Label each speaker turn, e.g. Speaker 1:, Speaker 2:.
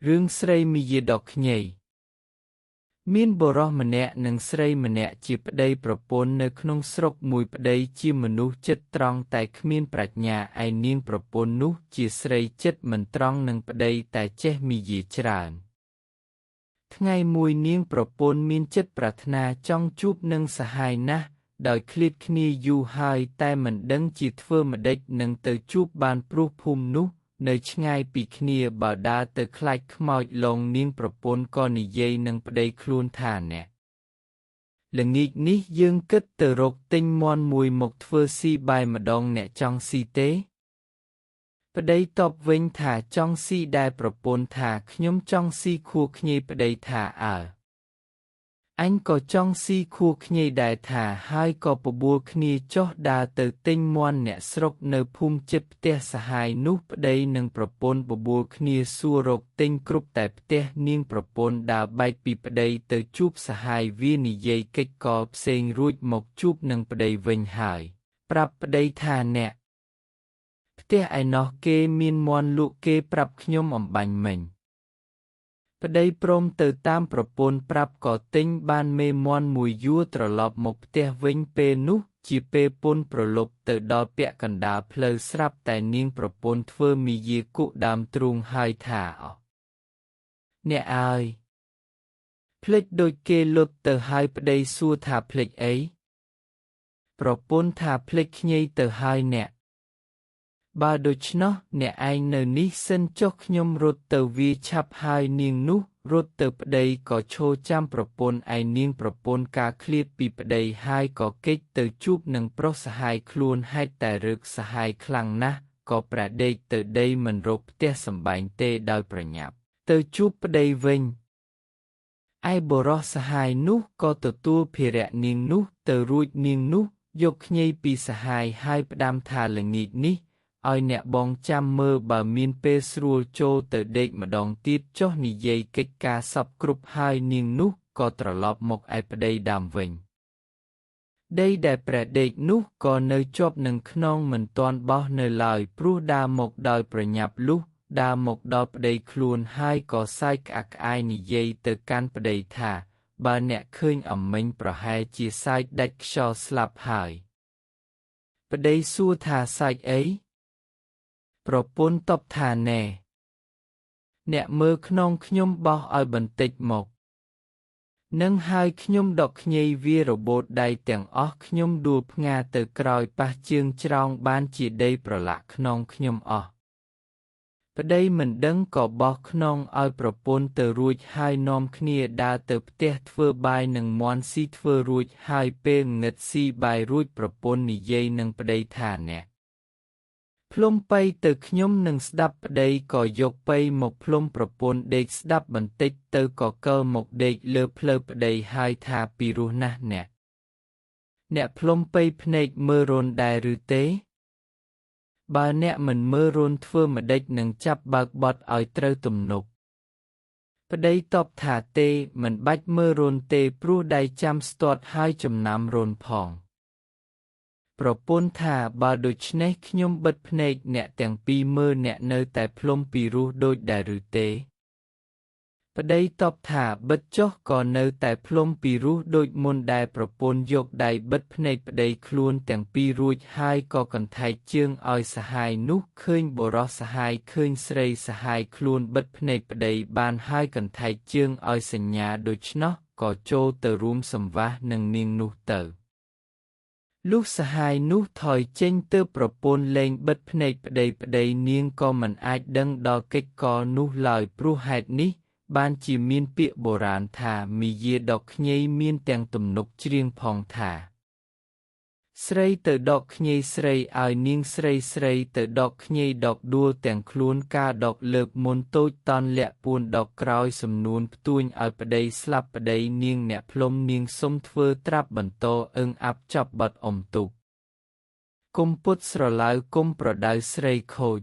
Speaker 1: រឿងស្រីមីយាដកខ្ញីមានបុរសម្នាក់និងស្រីម្នាក់ជាប្តីប្រពន្ធនៅក្នុងស្រុកមួយប្តីជាមនុស្សចិត្តត្រង់តែគ្មានប្រាជ្ញាឯនាងប្រពន្ធនោះជាស្រីចិត្តមិនត្រង់នឹងប្តីតែចេះមីយាច្រើនថ្ងៃមួយនាងប្រពន្ធមានចិត្តប្រាថ្នាចង់ជួបនឹងសហាយណាស់ដោយឃ្លាតគ្នាយូរហើយតែមិនដឹងជាធ្វើម្ដេចនឹងទៅជួបបានព្រោះភូមិនោះនៅឆ្ងាយពីគ្នាបើដើរទៅខ្លាចខ្មោចលងនាងប្រពន្ធក៏និយាយនឹងប្តីខ្លួនថាអ្នកល្ងាចនេះយើងគិតទៅរកទិញមាន់មួយមកធ្វើស៊ីបាយម្ដងអ្នកចង់ស៊ីទេប្តីតបវិញថាចង់ស៊ីដែរប្រពន្ធថាខ្ញុំចង់ស៊ីខួខ្ញីប្តីថាអញក៏ចង់ស៊ីខួខ្ញីដែរថាហើយក៏បបួលគ្នាចុះដើរទៅទិញមាន់អ្នកស្រុកនៅភូមិជិតផ្ទះសហាយនោះប្តីនិងប្រពន្ធបបួលគ្នាសួររកទិញគ្រប់តែផ្ទះនាងប្រពន្ធដើរបែកពីប្តីទៅជួបសហាយវានិយាយកិច្ចកលផ្សេងរួចមកជួបនឹងប្តីវិញហើយប្រាប់ប្តីថាអ្នកផ្ទះឯណោះគេមានមាន់លក់គេប្រាប់ខ្ញុំអំបញ្ញមិញប្តីព្រមទៅតាមប្រពន្ធប្រាប់ក៏ទិញបានមេមាន់មួយយួរត្រឡប់មកផ្ទះវិញពេលនោះជាពេលពន្ធប្រលប់ទៅដល់ពាក់កណ្ដាលផ្លូវស្រាប់តែនាងប្រពន្ធធ្វើមីយាគុកដើមទ្រូងហើយថាអ្នកអើយភ្លេចដូចគេលុតទៅហើយប្តីសួរថាភ្លេចអីប្រពន្ធថាភ្លេចខ្ញីទៅហើយអ្នកបើដូច្នោះអ្នកឯងនៅនេះសិនចុះខ្ញុំរត់ទៅវាឆាប់ហើយនាងនោះរត់ទៅប្តីក៏ឈរចាំប្រពន្ធឯនាងប្រពន្ធការឃ្លាតពីប្តីហើយក៏គេចទៅជួបនឹងប្រុសសហាយខ្លួនហេតុតែរឹកសហាយខ្លាំងណាស់ក៏ប្រដេកទៅដីមិនរកផ្ទះសម្បែងទេដោយប្រញាប់ទៅជួបប្តីវិញឯបុរសសហាយនោះក៏ទទួលភារៈនាងនោះទៅរួចនាងនោះយកខ្ញីពីសហាយហើយផ្ដាំថាល្ងាចនេះឲ្យអ្នកបងចាំមើលបើមានពេលស្រួលចូលទៅដេកម្ដងទៀតចុះនិយាយកិច្ចការសពគ្រប់ហើយនាងនោះក៏ត្រឡប់មកឯប្តីដើមវិញដីដែលព្រះដេកនោះក៏នៅជាប់នឹងខ្នងមិនទាន់បោះនៅឡើយព្រោះដើរមកដោយប្រញាប់លុះដើរមកដល់ប្តីខ្លួនហើយក៏សើចក្អាកក្អាយនិយាយទៅកាន់ប្តីថាបើអ្នកឃើញអំមិញប្រហែលជាសើចដាច់ខ្យល់ស្លាប់ហើយប្តីសួរថាសើចអីប្រពន្ធតបថាណែអ្នកមើលខ្នងខ្ញុំបោះឲ្យបន្តិចមកនឹងហើយខ្ញុំដកខ្ញីវារបូតដៃទាំងអស់ខ្ញុំដួលផ្ងាទៅក្រោយប៉ះជើងច្រោងបានជាដីប្រឡាក់ខ្នងខ្ញុំអស់ប្តីមិនដឹងក៏បោះខ្នងឲ្យប្រពន្ធទៅរួចហើយនាំគ្នាដើរទៅផ្ទះធ្វើបាយនឹងមាន់ស៊ីធ្វើរួចហើយពេលងឹតស៊ីបាយរួចប្រពន្ធនិយាយនឹងប្តីថាអ្នកភ្លុំពៃទៅខ្ញុំនឹងស្ដាប់ប្តីក៏យកពៃមកភ្លុំប្រពន្ធដេកស្ដាប់បន្តិចទៅក៏កើមកដេកលើភ្លៅប្តីហើយថាពីរោះណាស់អ្នកភ្លុំពៃភ្នែកមើលរនដែរឬទេបើអ្នកមិនមើលរនធ្វើម្ដេចនឹងចាប់បើកបត់ឲ្យត្រូវទំនប់ប្តីតបថាទេមិនបាច់មើលរនទេព្រោះដៃចាំស្ទាត់ហើយចំណាំរនផងប្រពន្ធថាបើដូច្នេះខ្ញុំបិទភ្នែកអ្នកទាំងពីរមើលអ្នកនៅតែភ្លុំពីរោះដូចដែរឬទេប្តីតបថាបិទចុះក៏នៅតែភ្លុំពីរោះដូចមុនដែរប្រពន្ធយកដៃបិទភ្នែកប្តីខ្លួនទាំងពីររួចហើយក៏កន្ថែកជើងឲ្យសហាយនោះឃើញបុរសសហាយឃើញស្រីសហាយខ្លួនបិទភ្នែកប្តីបានហើយកន្ថែកជើងឲ្យសញ្ញាដូច្នោះក៏ចូលទៅរួមសម្វាសនឹងនាងនោះទៅលុះសហាយនោះថយចេញទើបប្រពន្ធលែងបិទភ្នែកប្តីនាងក៏មិនអាចដឹងដល់កិច្ចការនោះឡើយព្រោះហេតុនេះបានជាមានពាក្យបុរាណថាមីយាដកខ្ញីមានទាំងទំនុកច្រៀងផងថាស្រីទៅដកខ្ញីស្រីឲ្យនាងស្រីទៅដកខ្ញីដកដួលទាំងខ្លួនការដកលើកមុនតូចតន់លាក់ពួនដកក្រោយសំនួនផ្ទួញឲ្យប្តីស្លាប់ប្តីនាងអ្នកភ្លុំនាងសុំធ្វើត្រាប់បន្តអឹងអាប់ចាប់បាត់អុំទុកគុំពុតស្រឡៅគុំប្រដៅស្រីខូច